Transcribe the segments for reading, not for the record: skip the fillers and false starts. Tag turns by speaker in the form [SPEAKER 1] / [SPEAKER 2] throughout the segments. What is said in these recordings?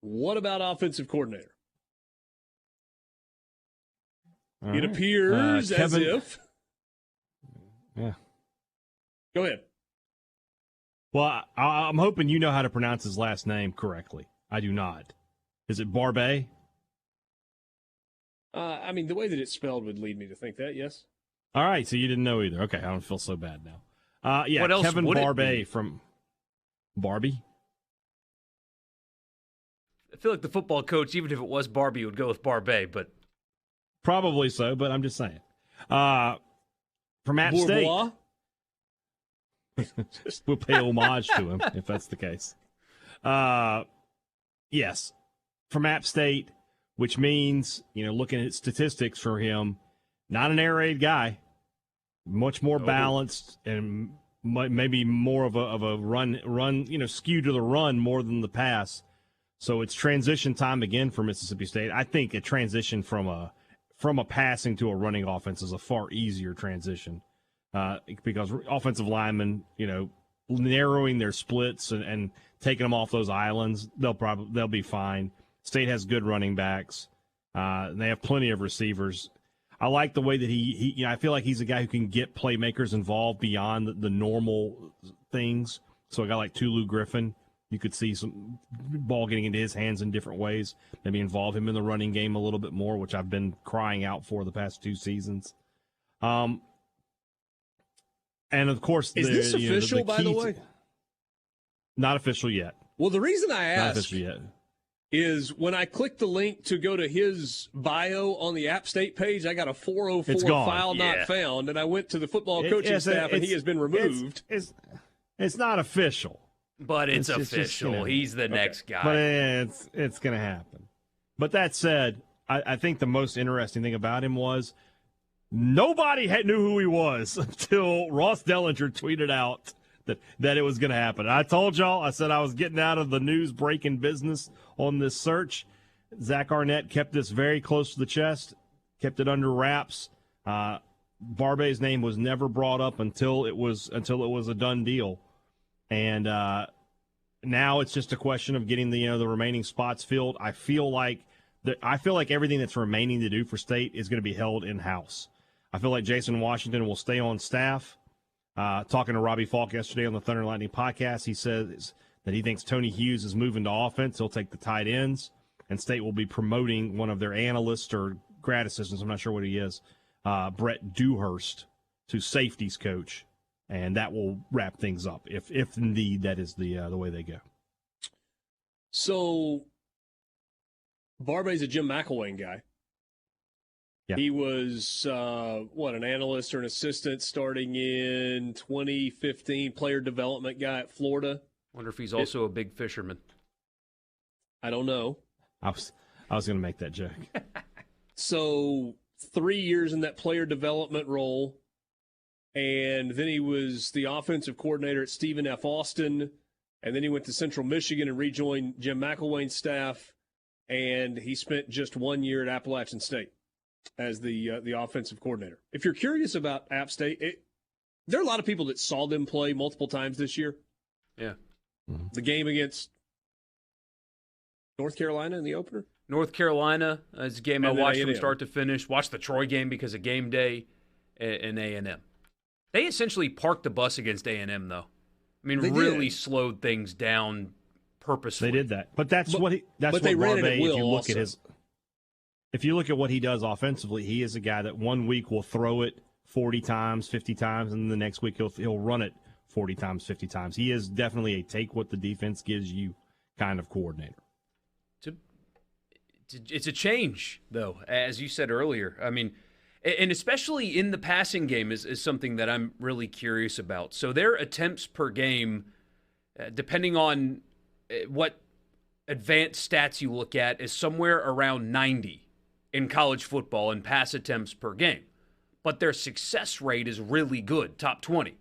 [SPEAKER 1] What about offensive coordinator?
[SPEAKER 2] All
[SPEAKER 1] it
[SPEAKER 2] right.
[SPEAKER 1] appears as if.
[SPEAKER 2] Yeah.
[SPEAKER 1] Go ahead.
[SPEAKER 2] Well, I'm hoping you know how to pronounce his last name correctly. I do not. Is it Barbet?
[SPEAKER 1] I mean, the way that it's spelled would lead me to think that, yes.
[SPEAKER 2] All right, so you didn't know either. Okay, I don't feel so bad now. Yeah,
[SPEAKER 3] what else
[SPEAKER 2] Kevin
[SPEAKER 3] would it
[SPEAKER 2] Barbet
[SPEAKER 3] be?
[SPEAKER 2] from Barbie.
[SPEAKER 3] I feel like the football coach, even if it was Barbie, would go with Barbet, but
[SPEAKER 2] Probably so, but I'm just saying. From App State. We'll pay homage to him if that's the case. Yes, from App State, which means, looking at statistics for him, not an air raid guy, much more balanced and maybe more of a run, skewed to the run more than the pass. So it's transition time again for Mississippi State. I think a transition from a passing to a running offense is a far easier transition. Because offensive linemen, narrowing their splits and taking them off those islands, they'll be fine. State has good running backs. They have plenty of receivers. I like the way that he I feel like he's a guy who can get playmakers involved beyond the normal things. So a guy like Tulu Griffin, you could see some ball getting into his hands in different ways. Maybe involve him in the running game a little bit more, which I've been crying out for the past 2 seasons. And, of course,
[SPEAKER 1] is this official, by the way?
[SPEAKER 2] Not official yet.
[SPEAKER 1] Well, the reason I asked
[SPEAKER 2] not official yet.
[SPEAKER 1] Is when I clicked the link to go to his bio on the App State page, I got a 404 file not found, and I went to the football coaching staff, and he has been removed.
[SPEAKER 2] It's not official.
[SPEAKER 3] But it's official. Just, he's the next guy.
[SPEAKER 2] But it's going to happen. But that said, I think the most interesting thing about him was nobody knew who he was until Ross Dellinger tweeted out that it was going to happen. I told y'all, I said I was getting out of the news breaking business on this search. Zach Arnett kept this very close to the chest, kept it under wraps. Barbet's name was never brought up until it was a done deal. And now it's just a question of getting the remaining spots filled. I feel like everything that's remaining to do for State is going to be held in-house. I feel like Jason Washington will stay on staff. Talking to Robbie Falk yesterday on the Thunder and Lightning podcast, he says that he thinks Tony Hughes is moving to offense. He'll take the tight ends, and State will be promoting one of their analysts or grad assistants, I'm not sure what he is, Brett Dewhurst, to safeties coach, and that will wrap things up if indeed that is the way they go.
[SPEAKER 1] So, Barbet's a Jim McElwain guy. Yeah. He was, an analyst or an assistant starting in 2015, player development guy at Florida.
[SPEAKER 3] Wonder if he's also a big fisherman.
[SPEAKER 1] I don't know.
[SPEAKER 2] I was going to make that joke.
[SPEAKER 1] So 3 years in that player development role, and then he was the offensive coordinator at Stephen F. Austin, and then he went to Central Michigan and rejoined Jim McElwain's staff, and he spent just 1 year at Appalachian State as the offensive coordinator. If you're curious about App State, there are a lot of people that saw them play multiple times this year.
[SPEAKER 3] Yeah.
[SPEAKER 1] Mm-hmm. The game against North Carolina in the opener?
[SPEAKER 3] North Carolina is a game I watched from start to finish. Watched the Troy game because of game day and A&M. They essentially parked the bus against A&M, though. I mean, really slowed things down purposefully.
[SPEAKER 2] They did that. But that's what
[SPEAKER 1] they ran it at will.
[SPEAKER 2] If you look at if you look at what he does offensively, he is a guy that 1 week will throw it 40 times, 50 times, and the next week he'll run it 40 times, 50 times. He is definitely a take what the defense gives you kind of coordinator.
[SPEAKER 3] It's a change, though, as you said earlier. I mean, and especially in the passing game is something that I'm really curious about. So their attempts per game, depending on what advanced stats you look at, is somewhere around 90 in college football in pass attempts per game. But their success rate is really good, top 20.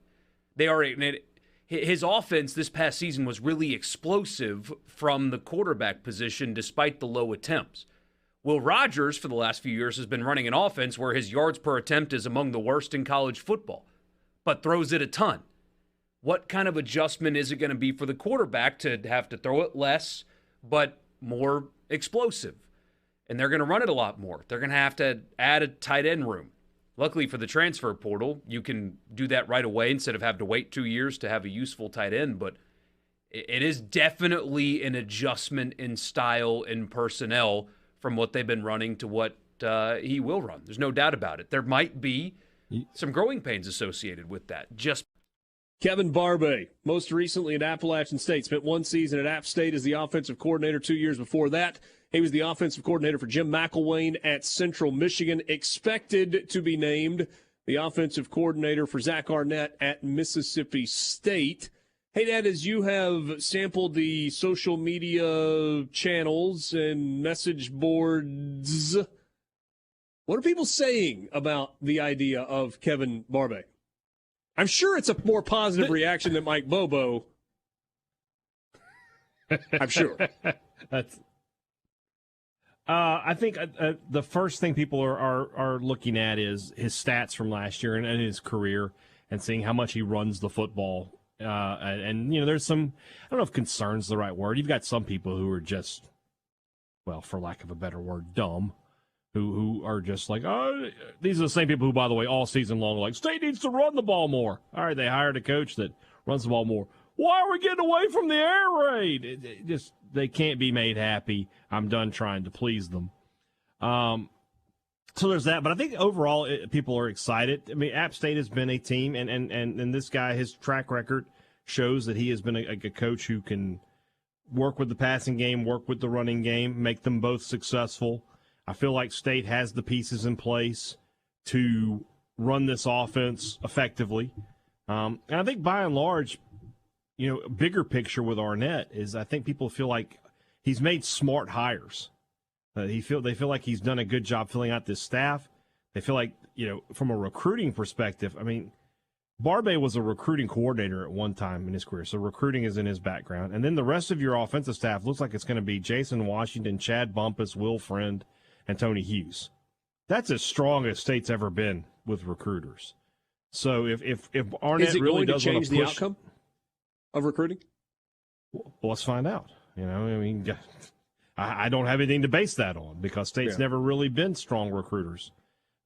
[SPEAKER 3] His offense this past season was really explosive from the quarterback position despite the low attempts. Will Rogers, for the last few years, has been running an offense where his yards per attempt is among the worst in college football, but throws it a ton. What kind of adjustment is it going to be for the quarterback to have to throw it less, but more explosive, and they're going to run it a lot more. They're going to have to add a tight end room. Luckily for the transfer portal, you can do that right away instead of having to wait 2 years to have a useful tight end, but it is definitely an adjustment in style and personnel from what they've been running to what he will run. There's no doubt about it. There might be some growing pains associated with that. Just
[SPEAKER 1] Kevin Barbay, most recently at Appalachian State, spent one season at App State as the offensive coordinator. 2 years before that, he was the offensive coordinator for Jim McElwain at Central Michigan, expected to be named the offensive coordinator for Zach Arnett at Mississippi State. Hey, Dad, as you have sampled the social media channels and message boards, what are people saying about the idea of Kevin Barbay? I'm sure it's a more positive reaction than Mike Bobo. I'm sure.
[SPEAKER 2] I think the first thing people are looking at is his stats from last year and his career, and seeing how much he runs the football. And there's some, I don't know if concern's the right word. You've got some people who are just, well, for lack of a better word, dumb, who are just like, oh, these are the same people who, by the way, all season long are like, State needs to run the ball more. All right, they hired a coach that runs the ball more. Why are we getting away from the air raid? They can't be made happy. I'm done trying to please them. So there's that. But I think overall people are excited. I mean, App State has been a team, and this guy, his track record shows that he has been a coach who can work with the passing game, work with the running game, make them both successful. I feel like State has the pieces in place to run this offense effectively. And I think by and large, bigger picture with Arnett is I think people feel like he's made smart hires. They feel like he's done a good job filling out this staff. They feel like, from a recruiting perspective, I mean, Barbay was a recruiting coordinator at one time in his career, so recruiting is in his background. And then the rest of your offensive staff looks like it's going to be Jason Washington, Chad Bumpus, Will Friend, and Tony Hughes. That's as strong as State's ever been with recruiters. So if Arnett really does want to push
[SPEAKER 1] the outcome of recruiting,
[SPEAKER 2] well, let's find out. I don't have anything to base that on because State's never really been strong recruiters.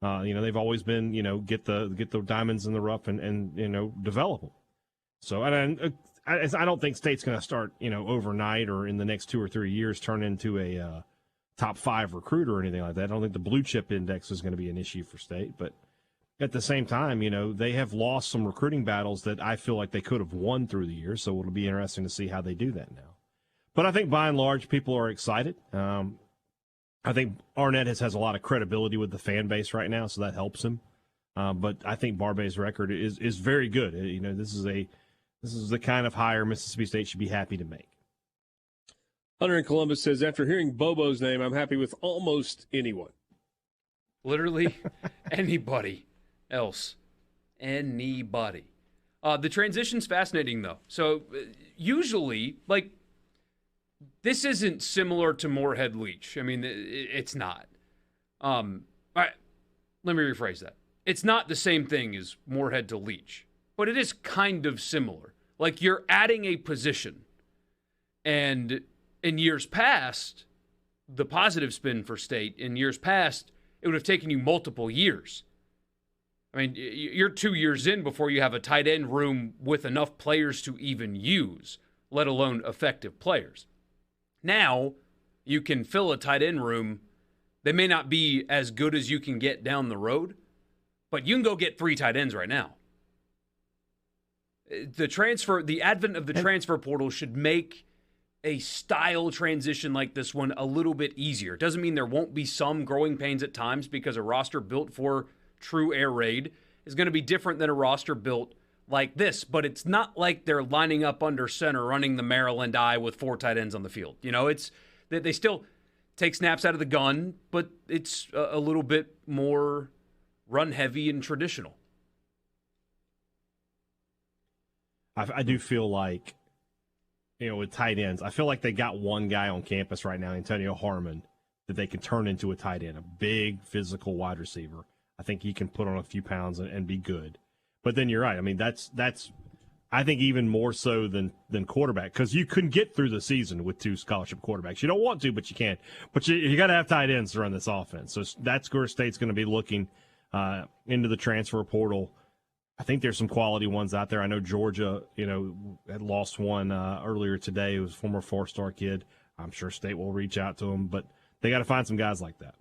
[SPEAKER 2] They've always been, get the diamonds in the rough and develop them. So I don't think State's going to start, overnight or in the next 2 or 3 years turn into a top 5 recruiter or anything like that. I don't think the blue chip index is going to be an issue for State, but at the same time, they have lost some recruiting battles that I feel like they could have won through the years. So it'll be interesting to see how they do that now. But I think by and large, people are excited. I think Arnett has a lot of credibility with the fan base right now, so that helps him. But I think Barbay's record is very good. This is the kind of hire Mississippi State should be happy to make.
[SPEAKER 1] Hunter in Columbus says, after hearing Bobo's name, I'm happy with almost anyone.
[SPEAKER 3] Literally anybody else. Anybody. The transition's fascinating, though. So usually, this isn't similar to Moorhead Leach. I mean, it's not. All right, let me rephrase that. It's not the same thing as Moorhead to Leach, but it is kind of similar. Like, you're adding a position, and in years past, the positive spin for State, in years past, it would have taken you multiple years. I mean, you're 2 years in before you have a tight end room with enough players to even use, let alone effective players. Now, you can fill a tight end room. They may not be as good as you can get down the road, but you can go get 3 tight ends right now. The advent of the transfer portal should make a style transition like this one a little bit easier. It doesn't mean there won't be some growing pains at times, because a roster built for true air raid is going to be different than a roster built like this, but it's not like they're lining up under center, running the Maryland eye with 4 tight ends on the field. It's they still take snaps out of the gun, but it's a little bit more run heavy and traditional.
[SPEAKER 2] I do feel like, with tight ends, I feel like they got one guy on campus right now, Antonio Harmon, that they can turn into a tight end, a big physical wide receiver. I think he can put on a few pounds and be good. But then you're right. I mean, that's I think even more so than quarterback, because you couldn't get through the season with 2 scholarship quarterbacks. You don't want to, but you can. But you got to have tight ends to run this offense. So that's where State's going to be looking into the transfer portal. I think there's some quality ones out there. I know Georgia, had lost one earlier today. It was a former 4-star kid. I'm sure State will reach out to him, but they got to find some guys like that.